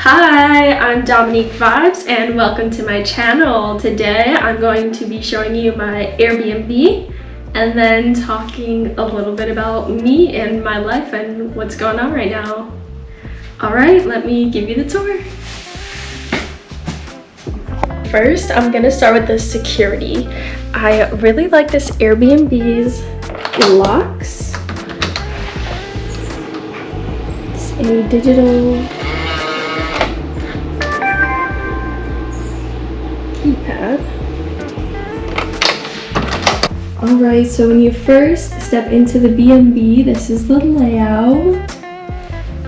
Hi, I'm Dominique Vibez and welcome to my channel. Today I'm going to be showing you my Airbnb and then talking a little bit about me and my life and what's going on right now. Alright, let me give you the tour. First, I'm gonna start with the security. I really like this Airbnb's locks. It's a digital keypad. Alright, so when you first step into the B&B, this is the layout.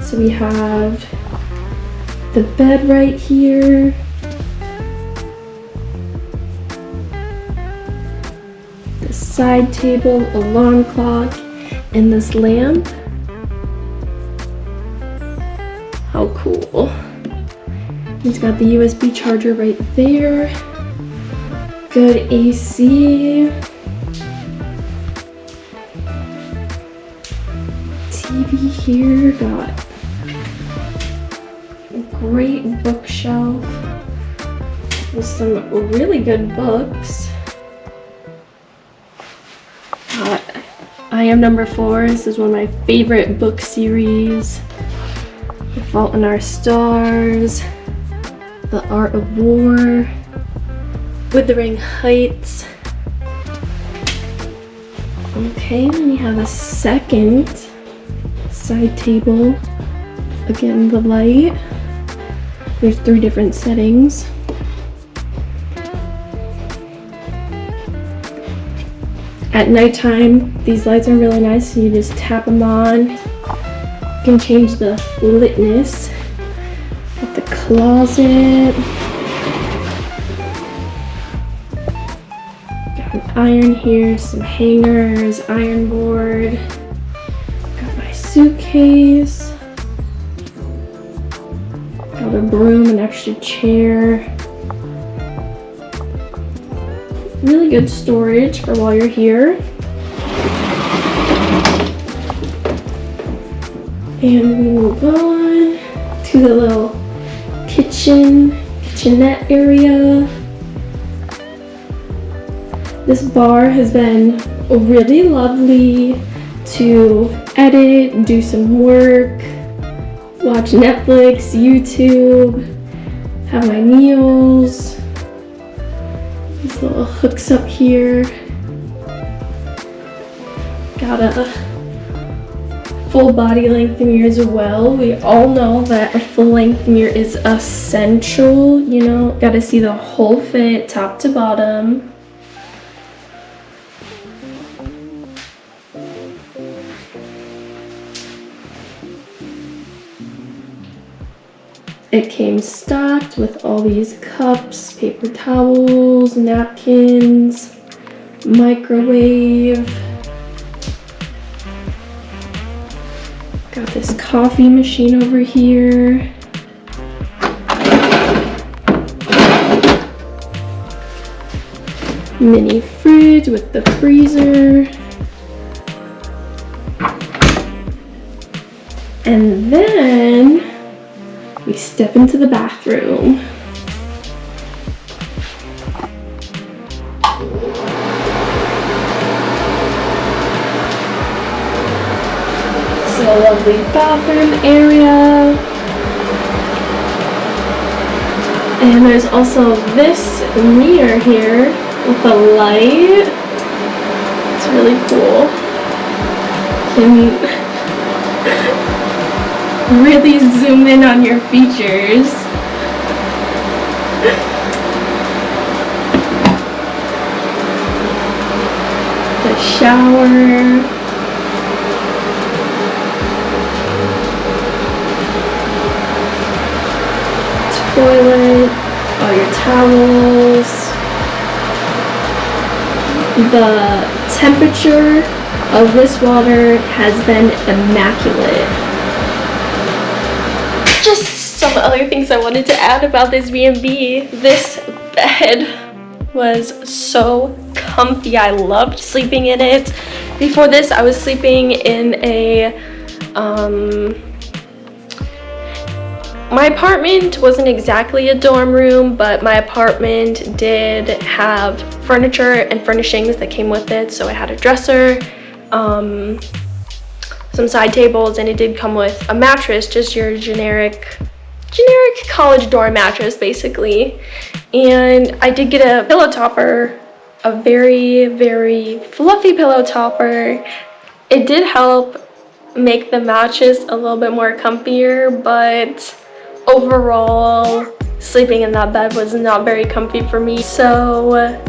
So we have the bed right here. The side table, alarm clock, and this lamp. How cool. He's got the USB charger right there. Good AC. TV here. Got a great bookshelf with some really good books. I Am Number 4. This is one of my favorite book series. The Fault in Our Stars. The Art of War, Wuthering Heights. Okay, then you have a second side table. Again, the light. There's 3 different settings. At nighttime, these lights are really nice, so you just tap them on. You can change the litness. Got the closet. Got an iron here, some hangers, iron board. Got my suitcase. Got a broom, an extra chair. Really good storage for while you're here. And we move on to the little kitchenette area. This bar has been really lovely to edit, do some work, watch Netflix, YouTube, have my meals. These little hooks up here. Got a full body length mirror as well. We all know that a full length mirror is essential, you know, gotta see the whole fit top to bottom. It came stocked with all these cups, paper towels, napkins, microwave. Got this coffee machine over here. Mini fridge with the freezer. And then we step into the bathroom. A lovely bathroom area. And there's also this mirror here with the light. It's really cool. You can really zoom in on your features. The shower. Toilet, all your towels. The temperature of this water has been immaculate. Just some other things I wanted to add about this B&B. This bed was so comfy. I loved sleeping in it. Before this, I was sleeping in a My apartment wasn't exactly a dorm room, but my apartment did have furniture and furnishings that came with it. So it had a dresser, some side tables, and it did come with a mattress, just your generic college dorm mattress basically. And I did get a pillow topper, a very, very fluffy pillow topper. It did help make the mattress a little bit more comfier, but overall, sleeping in that bed was not very comfy for me. So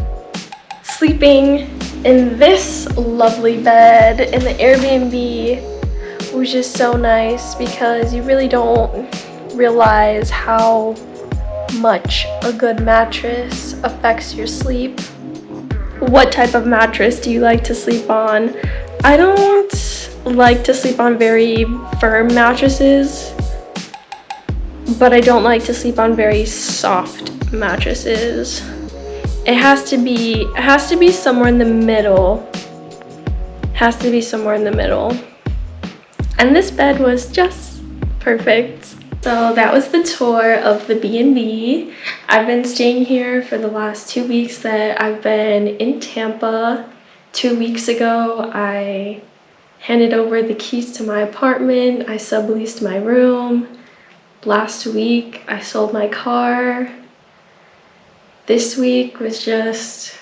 sleeping in this lovely bed in the Airbnb was just so nice, because you really don't realize how much a good mattress affects your sleep. What type of mattress do you like to sleep on? I don't like to sleep on very firm mattresses, but I don't like to sleep on very soft mattresses. It has to be somewhere in the middle. Has to be somewhere in the middle. And this bed was just perfect. So that was the tour of the B&B. I've been staying here for the last 2 weeks that I've been in Tampa. 2 weeks ago, I handed over the keys to my apartment. I subleased my room. Last week, I sold my car. This week was just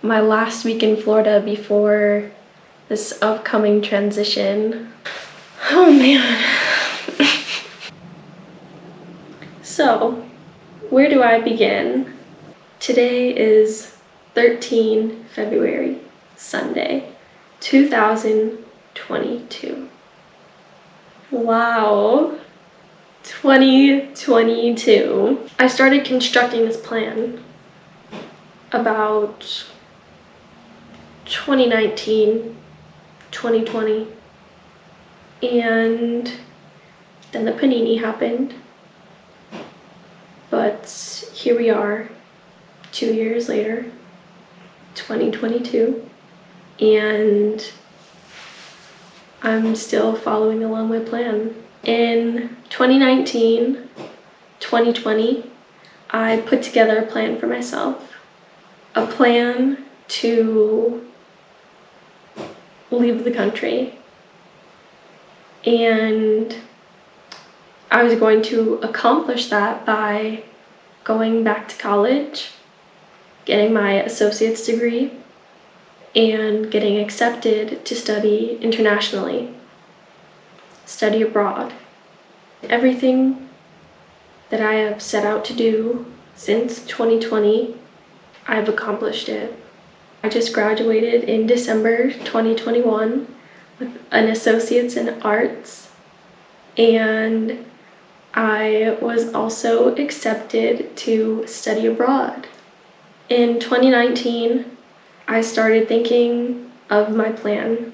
my last week in Florida before this upcoming transition. Oh man. So, where do I begin? Today is 13 February, Sunday, 2022. Wow. 2022. I started constructing this plan about 2019, 2020, and then the panini happened. But here we are, 2 years later, 2022, and I'm still following along my plan. In 2019, 2020, I put together a plan for myself, a plan to leave the country, and I was going to accomplish that by going back to college, getting my associate's degree, and getting accepted to study internationally, study abroad. Everything that I have set out to do since 2020, I've accomplished it. I just graduated in December 2021 with an associate's in arts, and I was also accepted to study abroad. In 2019, I started thinking of my plan,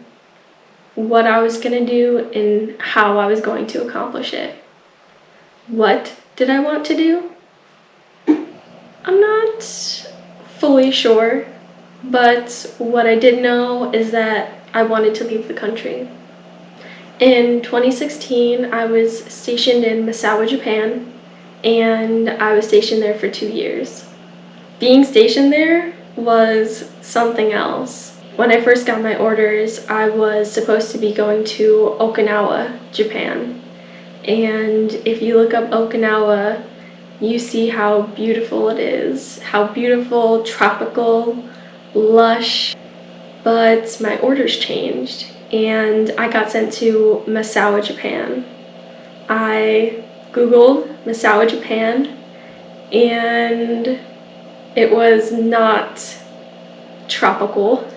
what I was going to do and how I was going to accomplish it. What did I want to do? I'm not fully sure, but what I did know is that I wanted to leave the country. In 2016, I was stationed in Misawa, Japan, and I was stationed there for 2 years. Being stationed there was something else. When I first got my orders, I was supposed to be going to Okinawa, Japan. And if you look up Okinawa, you see how beautiful it is, how beautiful, tropical, lush. But my orders changed, and I got sent to Misawa, Japan. I Googled Misawa, Japan, and it was not tropical.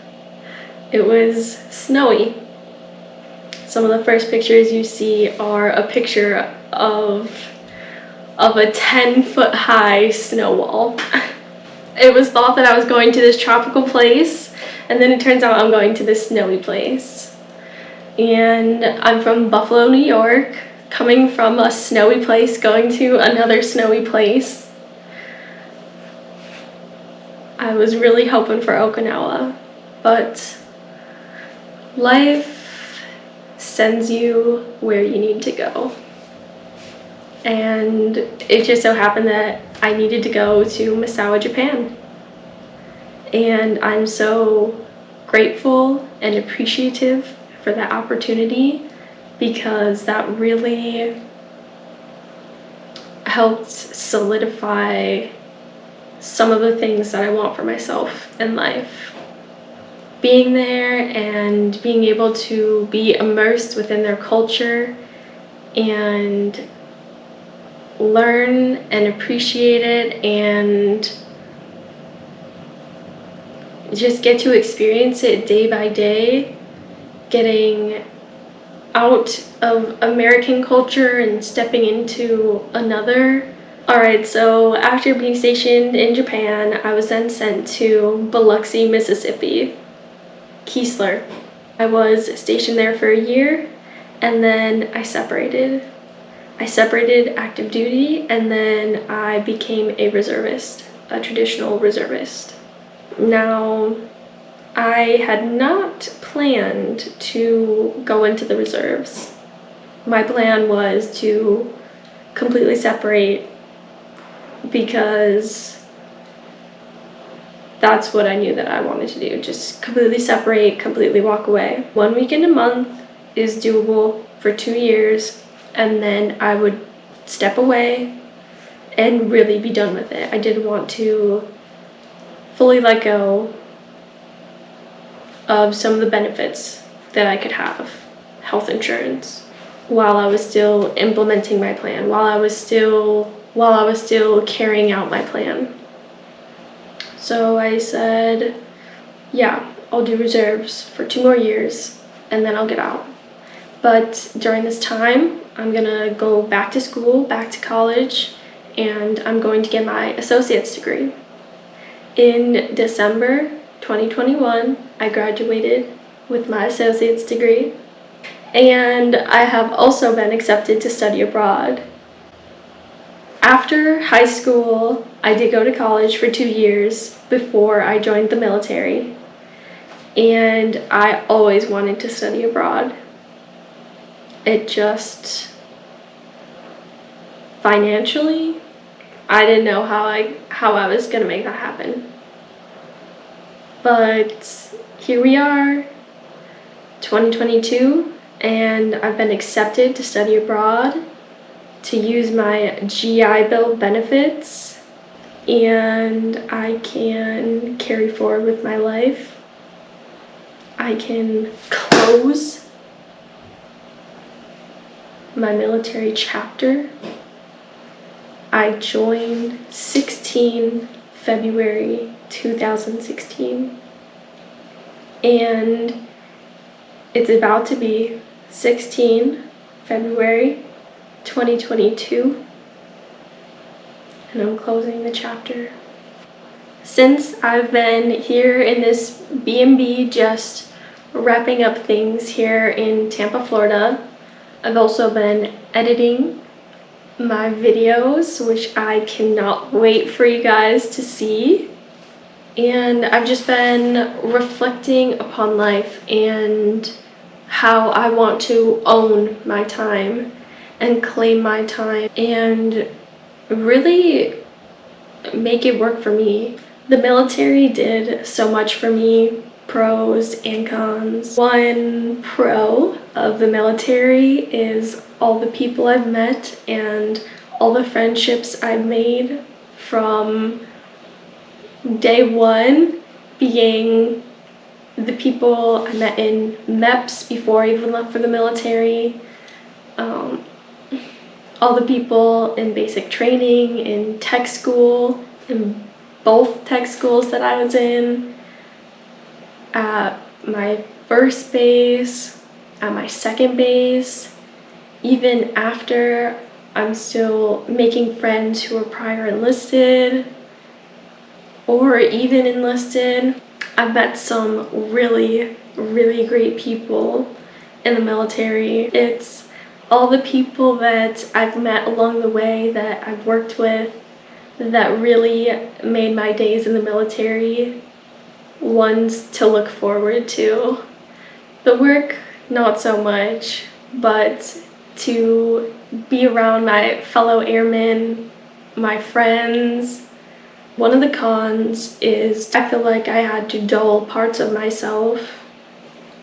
It was snowy. Some of the first pictures you see are a picture of a 10-foot high snow wall. It was thought that I was going to this tropical place, and then it turns out I'm going to this snowy place. And I'm from Buffalo, New York, coming from a snowy place, going to another snowy place. I was really hoping for Okinawa, but life sends you where you need to go. And it just so happened that I needed to go to Misawa, Japan. And I'm so grateful and appreciative for that opportunity, because that really helped solidify some of the things that I want for myself in life. Being there and being able to be immersed within their culture and learn and appreciate it and just get to experience it day by day, getting out of American culture and stepping into another. Alright, so after being stationed in Japan, I was then sent to Biloxi, Mississippi, Keesler. I was stationed there for a year, and then I separated. I separated active duty, and then I became a reservist, a traditional reservist. Now, I had not planned to go into the reserves. My plan was to completely separate, because that's what I knew that I wanted to do. Just completely separate, completely walk away. 1 weekend a month is doable for 2 years, and then I would step away and really be done with it. I didn't want to fully let go of some of the benefits that I could have, health insurance, while I was still implementing my plan, while I was still carrying out my plan. So I said, yeah, I'll do reserves for 2 more years and then I'll get out. But during this time, I'm gonna go back to school, back to college, and I'm going to get my associate's degree. In December 2021, I graduated with my associate's degree, and I have also been accepted to study abroad. After high school, I did go to college for 2 years before I joined the military, and I always wanted to study abroad. It just, financially, I didn't know how I was gonna make that happen. But here we are, 2022, and I've been accepted to study abroad, to use my GI Bill benefits, and I can carry forward with my life. I can close my military chapter. I joined 16 February 2016, and it's about to be 16 February 2022, and I'm closing the chapter. Since I've been here in this B&B just wrapping up things here in Tampa, Florida, I've also been editing my videos, which I cannot wait for you guys to see. And I've just been reflecting upon life and how I want to own my time and claim my time and really make it work for me. The military did so much for me, pros and cons. One pro of the military is all the people I've met and all the friendships I've made from day one, being the people I met in MEPS before I even left for the military, all the people in basic training, in tech school, in both tech schools that I was in, at my first base, at my second base, even after I'm still making friends who are prior enlisted or even enlisted. I've met some really, really great people in the military. It's all the people that I've met along the way that I've worked with that really made my days in the military ones to look forward to. The work, not so much, but to be around my fellow airmen, my friends. One of the cons is I feel like I had to dull parts of myself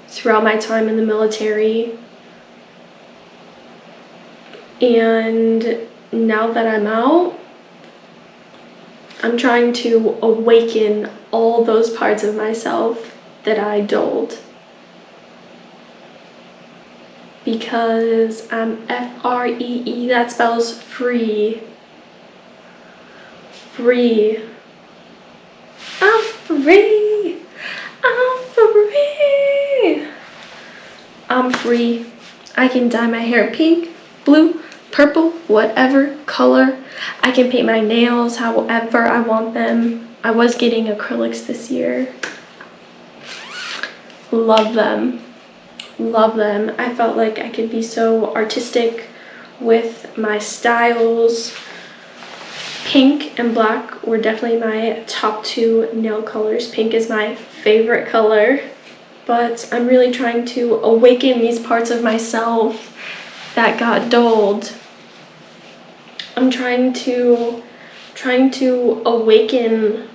throughout my time in the military. And now that I'm out, I'm trying to awaken all those parts of myself that I dulled. Because I'm F-R-E-E, that spells free. Free. I'm free. I'm free. I'm free. I can dye my hair pink, blue, purple, whatever color. I can paint my nails however I want them. I was getting acrylics this year. Love them. Love them. I felt like I could be so artistic with my styles. Pink and black were definitely my top two nail colors. Pink is my favorite color. But I'm really trying to awaken these parts of myself that got dulled. I'm trying to awaken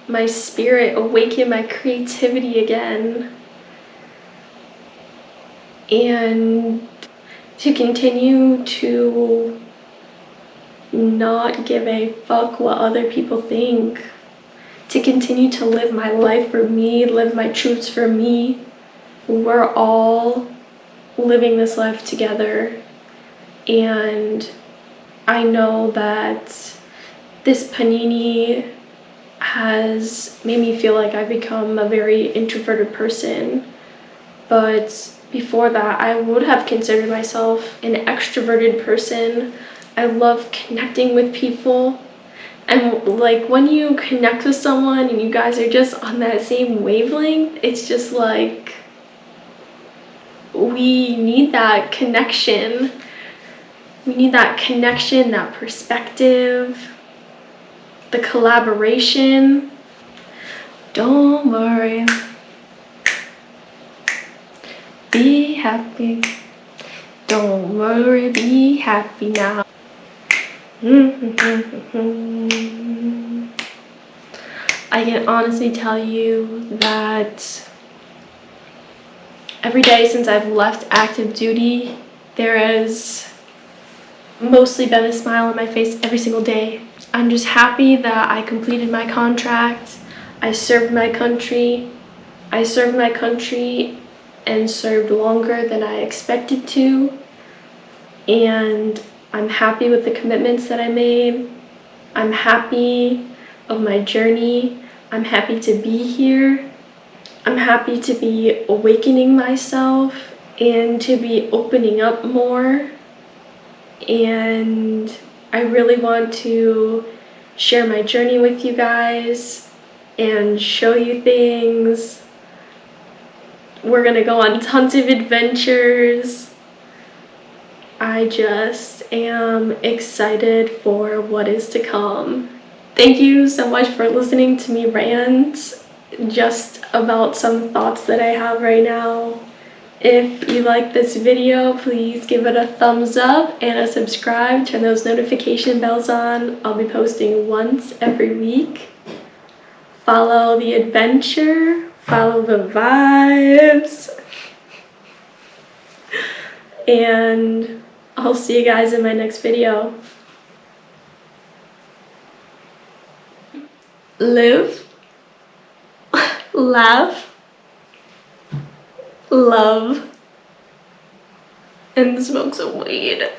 my spirit, awaken my creativity again. And to continue to not give a fuck what other people think. To continue to live my life for me, live my truths for me. We're all living this life together. And I know that this panini has made me feel like I've become a very introverted person. But before that, I would have considered myself an extroverted person. I love connecting with people. And like when you connect with someone and you guys are just on that same wavelength, it's just like we need that connection. We need that connection, that perspective, the collaboration. Don't worry. Be happy. Don't worry, be happy now. I can honestly tell you that every day since I've left active duty, there has mostly been a smile on my face every single day. I'm just happy that I completed my contract. I served my country. And served longer than I expected to. And I'm happy with the commitments that I made. I'm happy of my journey. I'm happy to be here. I'm happy to be awakening myself and to be opening up more. And I really want to share my journey with you guys and show you things. We're gonna go on tons of adventures. I just am excited for what is to come. Thank you so much for listening to me rant just about some thoughts that I have right now. If you like this video, please give it a thumbs up and a subscribe. Turn those notification bells on. I'll be posting once every week. Follow the adventure. Follow the vibes. And I'll see you guys in my next video. Live, laugh, love, and smoke some weed.